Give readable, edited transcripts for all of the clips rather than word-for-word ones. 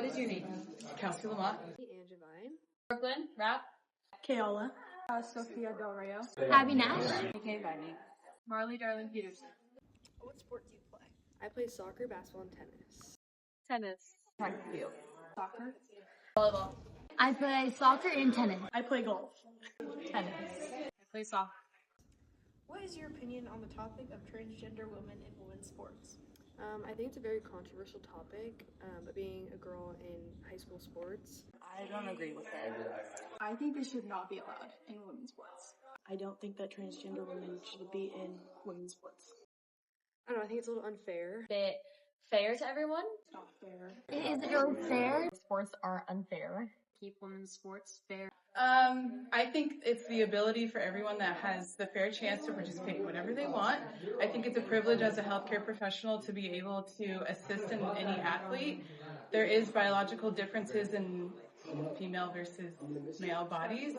is your name? Kelsey Lamont. Angevine. Brooklyn, Rap. Kayola. Sophia Del Rio. Abby Nash. Okay, Viney. Marley Darling Peterson. What sport do you play? I play soccer, basketball, and tennis. Tennis. Track and field. Soccer. Volleyball. I play soccer and tennis. I play golf. Tennis. I play soccer. What is your opinion on the topic of transgender women in women's sports? I think it's a very controversial topic, but being a girl in high school sports. I don't agree with it. I think this should not be allowed in women's sports. I don't think that transgender women should be in women's sports. I don't know, I think it's a little unfair. Bit fair to everyone. It's not fair. Is it really fair? Sports are unfair. Keep women's sports fair. I think it's the ability for everyone that has the fair chance to participate in whatever they want. I think it's a privilege as a healthcare professional to be able to assist in any athlete. There is biological differences in female versus male bodies.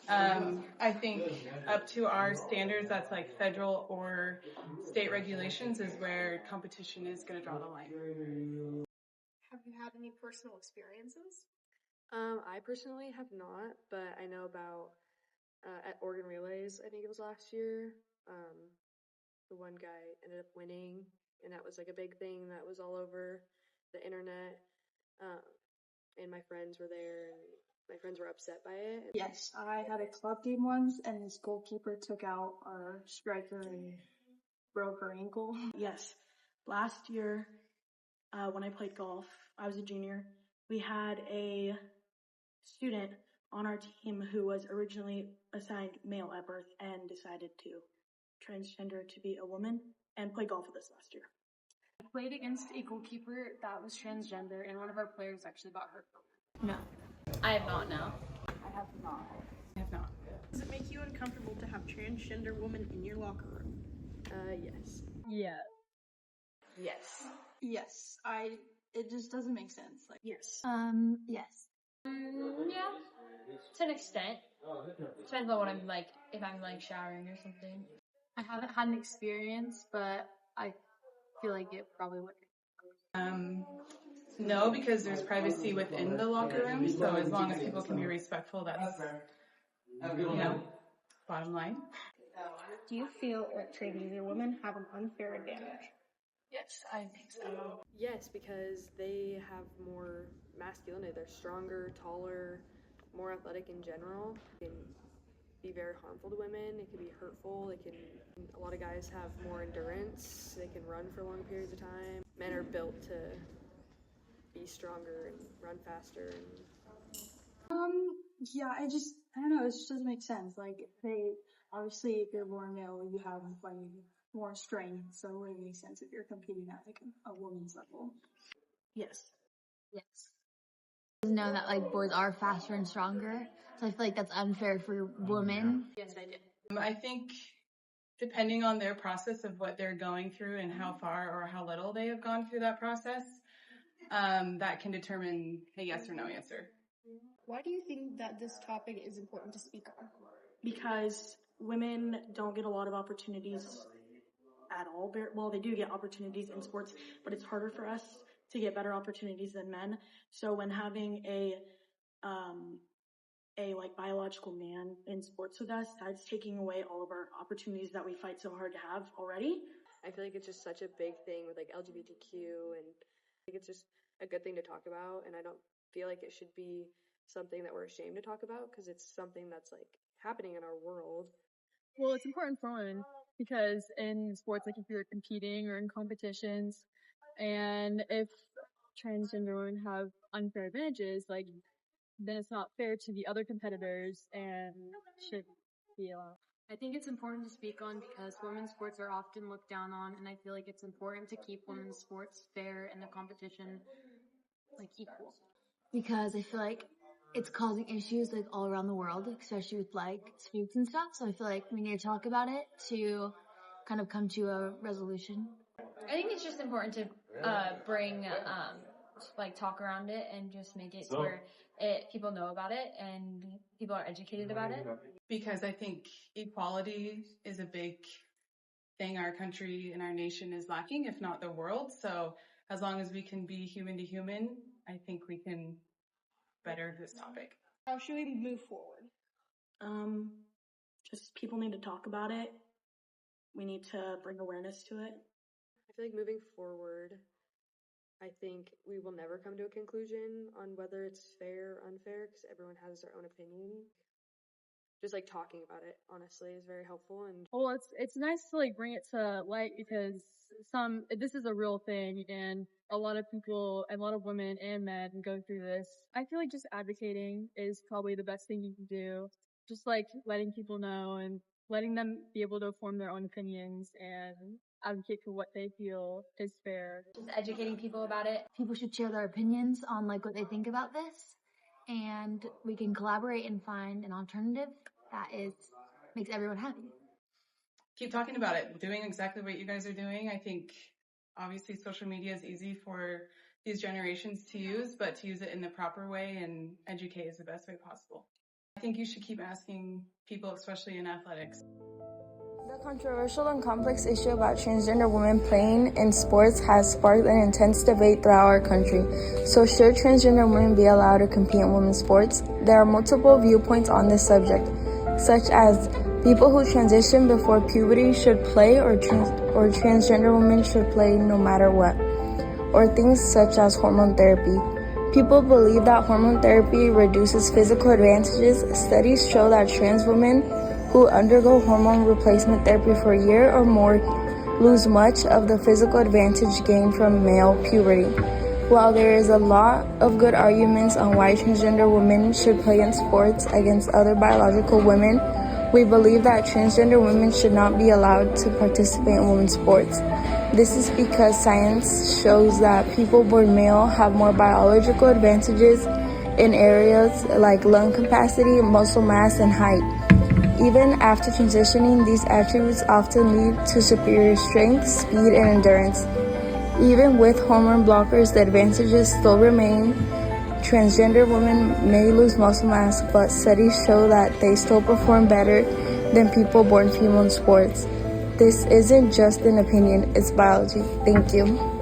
I think up to our standards, that's like federal or state regulations, is where competition is going to draw the line. Have you had any personal experiences? I personally have not, but I know about at Oregon Relays, I think it was last year, the one guy ended up winning, and that was like a big thing that was all over the internet, and my friends were there, and my friends were upset by it. Yes, I had a club game once, and this goalkeeper took out our striker and broke her ankle. Yes. Last year, when I played golf, I was a junior. We had a student on our team who was originally assigned male at birth and decided to transgender to be a woman and play golf with us last year. I played against a goalkeeper that was transgender, and one of our players actually got hurt. No. I have not now. I have not. I have not. Does it make you uncomfortable to have transgender women in your locker room? Yes. Yeah. Yes. Yes. It just doesn't make sense. Like, Yes. Yes. Yeah. To an extent. Depends on what I'm like, if I'm like showering or something. I haven't had an experience, but I feel like it probably would. No, because there's privacy within the locker room, so as long as people can be respectful, that's, bottom line. Do you feel that transgender women have an unfair advantage? Yes, I think so. Yes, because they have more masculinity. They're stronger, taller, more athletic in general. It can be very harmful to women. It can be hurtful. A lot of guys have more endurance. They can run for long periods of time. Men are built to be stronger and run faster. Yeah, I don't know, it just doesn't make sense. Like, obviously, if you're born male, you have, like, more strength, so it wouldn't make sense if you're competing at, like, a woman's level. Yes. Yes. Know that, like, boys are faster and stronger, so I feel like that's unfair for women. Yes, I did. I think depending on their process of what they're going through and how far or how little they have gone through that process, that can determine a yes or no answer. Why do you think that this topic is important to speak on? Because women don't get a lot of opportunities at all. Well, they do get opportunities in sports, but it's harder for us to get better opportunities than men. So when having a like biological man in sports with us, that's taking away all of our opportunities that we fight so hard to have already. I feel like it's just such a big thing with like LGBTQ, and I think it's just a good thing to talk about, and I don't feel like it should be something that we're ashamed to talk about, because it's something that's like happening in our world. Well, it's important for women because in sports, like if you're competing or in competitions, and if transgender women have unfair advantages, like then it's not fair to the other competitors and should be allowed. I think it's important to speak on because women's sports are often looked down on, and I feel like it's important to keep women's sports fair and the competition like equal. Because I feel like it's causing issues like all around the world, especially with like disputes and stuff. So I feel like we need to talk about it to kind of come to a resolution. I think it's just important to bring like talk around it and just make it to where people know about it and people are educated about it. Because I think equality is a big thing our country and our nation is lacking, if not the world. So as long as we can be human to human, I think we can better this topic. How should we move forward? Just people need to talk about it. We need to bring awareness to it. I feel like moving forward, I think we will never come to a conclusion on whether it's fair or unfair because everyone has their own opinion. Just like talking about it, honestly, is very helpful. And Well, it's nice to like bring it to light because this is a real thing and a lot of people, a lot of women and men go through this. I feel like just advocating is probably the best thing you can do. Just like letting people know and letting them be able to form their own opinions and advocate for what they feel is fair. Just educating people about it. People should share their opinions on like what they think about this, and we can collaborate and find an alternative that makes everyone happy. Keep talking about it, doing exactly what you guys are doing. I think obviously social media is easy for these generations to use, but to use it in the proper way and educate is the best way possible. I think you should keep asking people, especially in athletics. The controversial and complex issue about transgender women playing in sports has sparked an intense debate throughout our country. So should transgender women be allowed to compete in women's sports? There are multiple viewpoints on this subject, such as people who transition before puberty should play or transgender women should play no matter what, or things such as hormone therapy. People believe that hormone therapy reduces physical advantages. Studies show that trans women who undergo hormone replacement therapy for a year or more lose much of the physical advantage gained from male puberty. While there is a lot of good arguments on why transgender women should play in sports against other biological women, we believe that transgender women should not be allowed to participate in women's sports. This is because science shows that people born male have more biological advantages in areas like lung capacity, muscle mass, and height. Even after transitioning, these attributes often lead to superior strength, speed, and endurance. Even with hormone blockers, the advantages still remain. Transgender women may lose muscle mass, but studies show that they still perform better than people born female in sports. This isn't just an opinion, it's biology. Thank you.